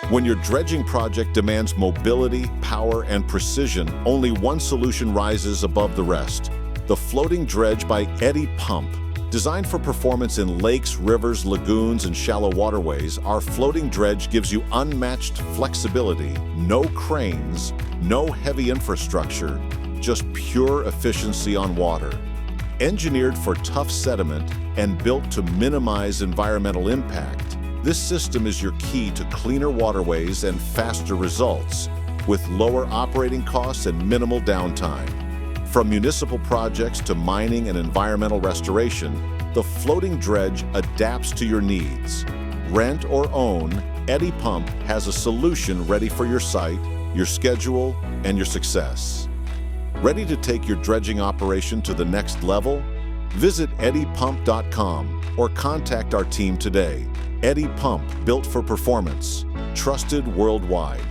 When your dredging project demands mobility, power, and precision, only one solution rises above the rest. The Floating Dredge by EDDY Pump. Designed for performance in lakes, rivers, lagoons, and shallow waterways, our floating dredge gives you unmatched flexibility, no cranes, no heavy infrastructure, just pure efficiency on water. Engineered for tough sediment and built to minimize environmental impact, this system is your key to cleaner waterways and faster results, with lower operating costs and minimal downtime. From municipal projects to mining and environmental restoration, the floating dredge adapts to your needs. Rent or own, EDDY Pump has a solution ready for your site, your schedule, and your success. Ready to take your dredging operation to the next level? Visit eddypump.com or contact our team today. EDDY Pump, built for performance, trusted worldwide.